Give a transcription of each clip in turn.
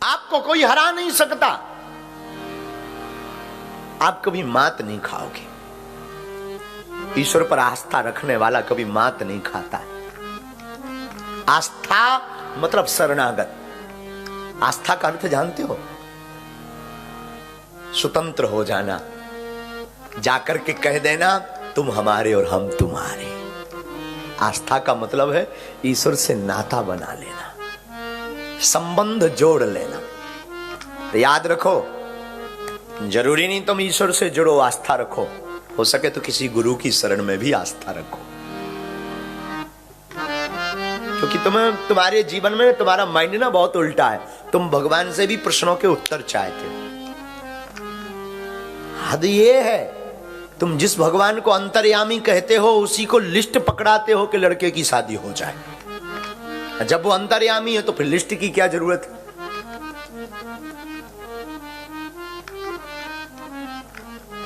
आपको कोई हरा नहीं सकता। आप कभी मात नहीं खाओगे। ईश्वर पर आस्था रखने वाला कभी मात नहीं खाता। आस्था मतलब शरणागत। आस्था का अर्थ जानते हो? स्वतंत्र हो जाना, जाकर के कह देना तुम हमारे और हम तुम्हारे। आस्था का मतलब है ईश्वर से नाता बना लेना, संबंध जोड़ लेना। तो याद रखो, जरूरी नहीं तुम ईश्वर से जुड़ो, आस्था रखो। हो सके तो किसी गुरु की शरण में भी आस्था रखो, क्योंकि तुम्हारे जीवन में तुम्हारा माइंड ना बहुत उल्टा है। तुम भगवान से भी प्रश्नों के उत्तर चाहते हो। हद ये है, तुम जिस भगवान को अंतर्यामी कहते हो उसी को लिस्ट पकड़ाते हो कि लड़के की शादी हो जाए। जब वो अंतर्यामी है तो फिर लिस्ट की क्या जरूरत है?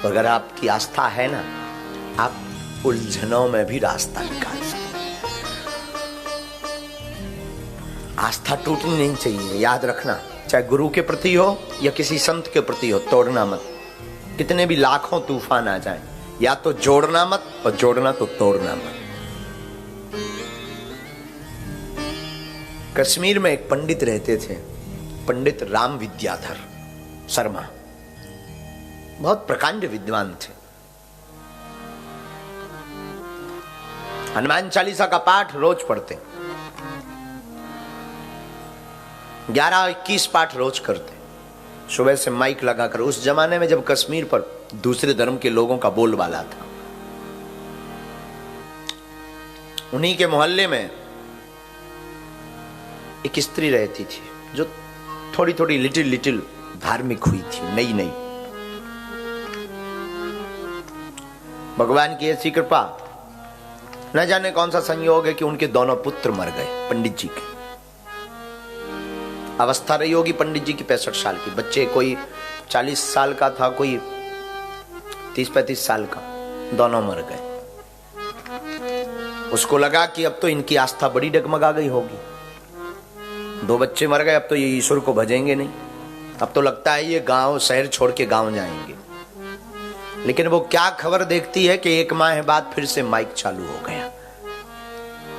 अगर आपकी आस्था है ना, आप उलझनों में भी रास्ता निकाल सकते। आस्था टूटनी नहीं चाहिए, याद रखना। चाहे गुरु के प्रति हो या किसी संत के प्रति हो, तोड़ना मत। कितने भी लाखों तूफान आ जाएं, या तो जोड़ना मत, और जोड़ना तो तोड़ना मत। कश्मीर में एक पंडित रहते थे, पंडित राम विद्याधर शर्मा। बहुत प्रकांड विद्वान थे। हनुमान चालीसा का पाठ रोज पढ़ते, 11-21 पाठ रोज करते, सुबह से माइक लगाकर। उस जमाने में जब कश्मीर पर दूसरे धर्म के लोगों का बोलबाला था, उन्हीं के मोहल्ले में एक स्त्री रहती थी जो थोड़ी थोड़ी लिटिल धार्मिक हुई थी, नई नई। भगवान की ऐसी कृपा, न जाने कौन सा संयोग है कि उनके दोनों पुत्र मर गए। पंडित जी के अवस्था रही होगी पंडित जी की 65 साल की। बच्चे कोई 40 साल का था, कोई 30-35 साल का, दोनों मर गए। उसको लगा कि अब तो इनकी आस्था बड़ी डगमगा गई होगी। 2 बच्चे मर गए, अब तो ये ईश्वर को भजेंगे नहीं। अब तो लगता है ये गांव, शहर छोड़ के गांव जाएंगे। लेकिन वो क्या खबर देखती है कि 1 माह बाद फिर से माइक चालू हो गया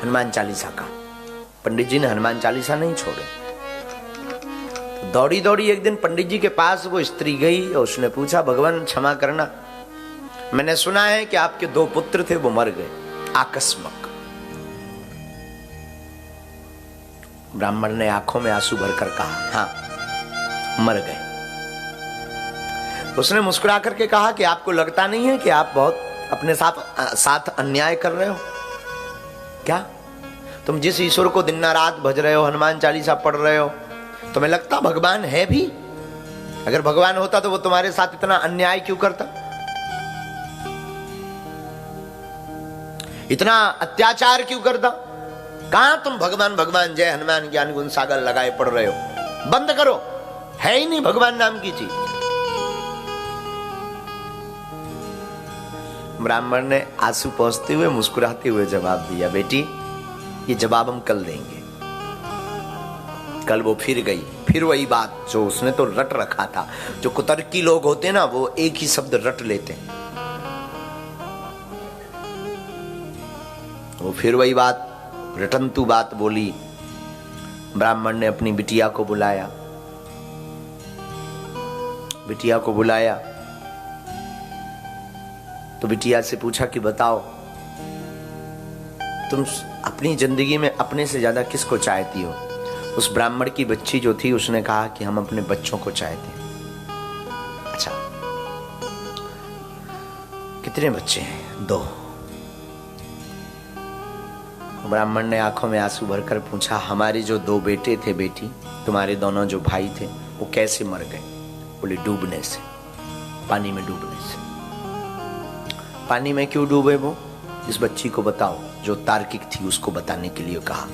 हनुमान चालीसा का। पंडित जी ने हनुमान चालीसा नहीं छोड़े। तो दौड़ी दौड़ी एक दिन पंडित जी के पास वो स्त्री गई और उसने पूछा, भगवान क्षमा करना, मैंने सुना है कि आपके 2 पुत्र थे, वो मर गए आकस्मक। ब्राह्मण ने आंखों में आंसू भरकर कहा, हाँ मर गए। उसने मुस्कुरा करके कहा कि आपको लगता नहीं है कि आप बहुत अपने साथ अन्याय कर रहे हो क्या? तुम जिस ईश्वर को दिन रात भज रहे हो, हनुमान चालीसा पढ़ रहे हो, तुम्हें लगता भगवान है भी? अगर भगवान होता तो वो तुम्हारे साथ इतना अन्याय क्यों करता, इतना अत्याचार क्यों करता? कहां तुम भगवान भगवान जय हनुमान ज्ञान गुण सागर लगाए पढ़ रहे हो? बंद करो, है ही नहीं भगवान नाम की चीज। ब्राह्मण ने आंसू पोंछते हुए मुस्कुराते हुए जवाब दिया, बेटी ये जवाब हम कल देंगे। कल वो फिर गई, फिर वही बात जो उसने तो रट रखा था। जो कुतर्की लोग होते हैं ना, वो एक ही शब्द रट लेते हैं। वो फिर वही बात, रटंतु बात बोली। ब्राह्मण ने अपनी बिटिया को बुलाया, बिटिया को बुलाया तो बिटिया से पूछा कि बताओ, तुम अपनी जिंदगी में अपने से ज्यादा किसको चाहती हो? उस ब्राह्मण की बच्ची जो थी उसने कहा कि हम अपने बच्चों को चाहते हैं। अच्छा, कितने बच्चे हैं? 2। ब्राह्मण ने आंखों में आंसू भरकर पूछा, हमारे जो 2 बेटे थे बेटी, तुम्हारे दोनों जो भाई थे, वो कैसे मर गए? बोले डूबने से, पानी में डूबने से। पानी में क्यों डूबे वो? इस बच्ची को बताओ। जो तार्किक थी उसको बताने के लिए कहा।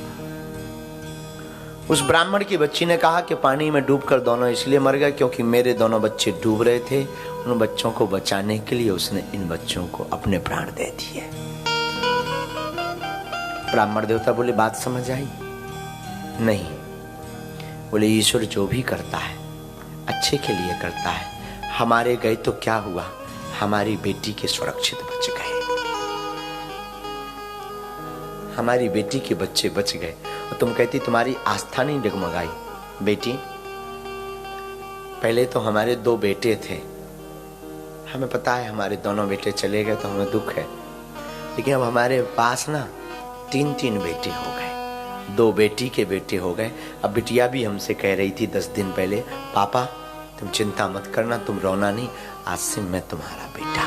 उस ब्राह्मण की बच्ची ने कहा कि पानी में डूबकर दोनों इसलिए मर गए क्योंकि मेरे दोनों बच्चे डूब रहे थे। उन बच्चों को बचाने के लिए उसने इन बच्चों को अपने प्राण दे दिए। ब्राह्मण देवता बोले, बात समझ आई? नहीं, बोले ईश्वर जो भी करता है अच्छे के लिए करता है। हमारे गए तो क्या हुआ, हमारी बेटी के सुरक्षित बच गए, हमारी बेटी के बच्चे बच गए। और तुम कहती तुम्हारी आस्था नहीं डगमगाई। बेटी पहले तो हमारे 2 बेटे थे, हमें पता है हमारे दोनों बेटे चले गए तो हमें दुख है, लेकिन अब हमारे पास ना 3 बेटे हो गए, 2 बेटी के बेटे हो गए। अब बिटिया भी हमसे कह रही थी 10 दिन पहले, पापा तुम चिंता मत करना, तुम रोना नहीं, आज से मैं तुम्हारा बेटा।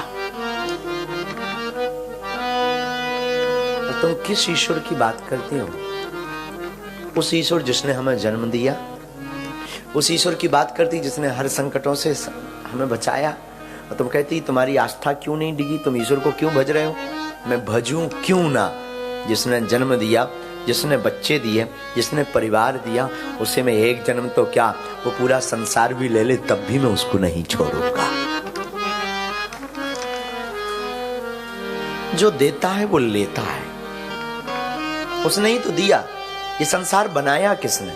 और तुम किस ईश्वर की बात करती हो? उस ईश्वर जिसने हमें जन्म दिया, उस ईश्वर की बात करती जिसने हर संकटों से हमें बचाया। और तुम कहती तुम्हारी आस्था क्यों नहीं डिगी, तुम ईश्वर को क्यों भज रहे हो? मैं भजूं क्यों ना? जिसने जन्म दिया, जिसने बच्चे दिए, जिसने परिवार दिया, उसे मैं एक जन्म तो क्या वो पूरा संसार भी ले ले तब भी मैं उसको नहीं छोड़ूंगा। जो देता है वो लेता है, उसने ही तो दिया। ये संसार बनाया किसने?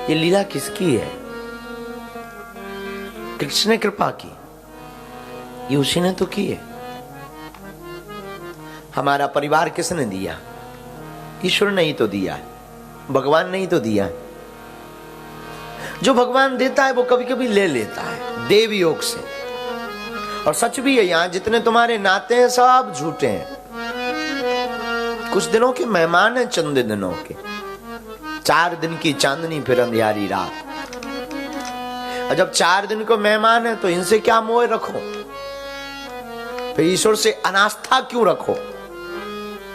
ये लीला किसकी है? कृष्ण ने कृपा की, ये उसी ने तो की है। हमारा परिवार किसने दिया? ईश्वर ने ही तो दिया है, भगवान ने ही तो दिया है। जो भगवान देता है वो कभी कभी ले लेता है देव योग से। और सच भी है, यहां जितने तुम्हारे नाते हैं सब झूठे हैं, कुछ दिनों के मेहमान हैं, चंद दिनों के। 4 दिन की चांदनी फिर अंधियारी रात। और जब 4 दिन को मेहमान है तो इनसे क्या मोह रखो? फिर ईश्वर से अनास्था क्यों रखो?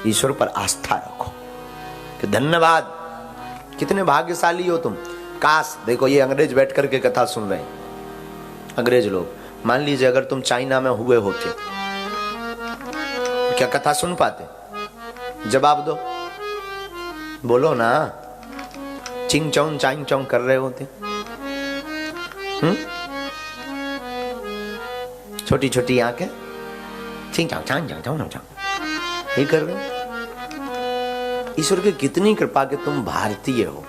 ईश्वर पर आस्था रखो कि धन्यवाद, कितने भाग्यशाली हो तुम। काश, देखो ये अंग्रेज बैठ करके कथा सुन रहे हैं, अंग्रेज लोग। मान लीजिए अगर तुम चाइना में हुए होते, क्या कथा सुन पाते? जवाब दो, बोलो ना। चिंग चौंग चाइंग चौंग कर रहे होते, छोटी छोटी आंखें, चिंग चांग चांग चांग चांग चांग ये कर रहे। ईश्वर की कितनी कृपा कि तुम भारतीय हो,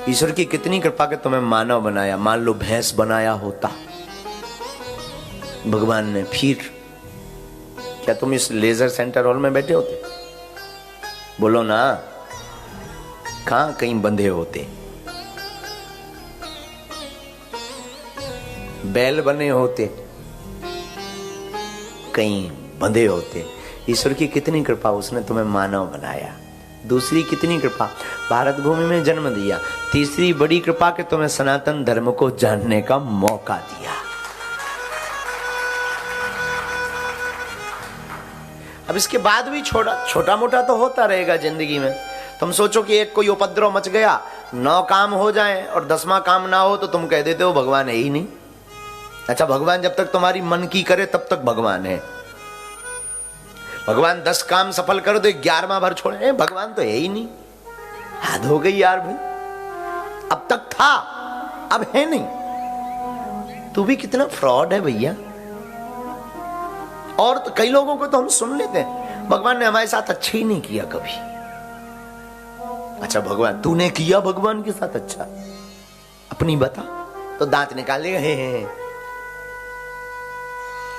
ईश्वर की कितनी कृपा कि तुम्हें मानव बनाया। मान लो भैंस बनाया होता भगवान ने, फिर क्या तुम इस लेजर सेंटर हॉल में बैठे होते? बोलो ना, कहां कहीं बंधे होते, बैल बने होते, कहीं बंधे होते। ईश्वर की कितनी कृपा, उसने तुम्हें मानव बनाया। दूसरी कितनी कृपा, भारत भूमि में जन्म दिया। तीसरी बड़ी कृपा कि तुम्हें सनातन धर्म को जानने का मौका दिया। अब इसके बाद भी छोटा मोटा तो होता रहेगा जिंदगी में। तुम सोचो कि एक कोई उपद्रव मच गया, 9 काम हो जाए और 10वां काम ना हो तो तुम कह देते हो भगवान है ही नहीं। अच्छा, भगवान जब तक तुम्हारी मन की करे तब तक भगवान है। भगवान 10 काम सफल कर दो, 11वां भर छोड़े, भगवान तो है ही नहीं। हद हो गई यार भाई, अब तक था अब है नहीं। तू भी कितना फ्रॉड है भैया। और तो कई लोगों को तो हम सुन लेते हैं, भगवान ने हमारे साथ अच्छा ही नहीं किया कभी। अच्छा, भगवान तूने किया भगवान के साथ अच्छा? अपनी बता तो दांत निकालेगा।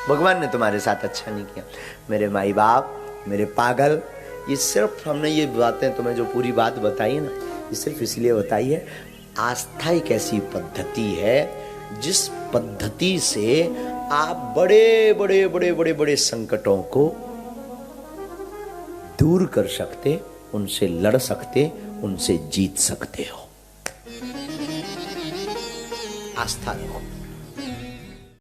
भगवान ने तुम्हारे साथ अच्छा नहीं किया। मेरे माई बाप, मेरे पागल, ये सिर्फ हमने ये बातें तुम्हें जो पूरी बात बताई है ना, ये सिर्फ इसलिए बताई है, आस्था एक ऐसी पद्धति है जिस पद्धति से आप बड़े बड़े बड़े बड़े बड़े संकटों को दूर कर सकते, उनसे लड़ सकते, उनसे जीत सकते हो। आस्था रखो।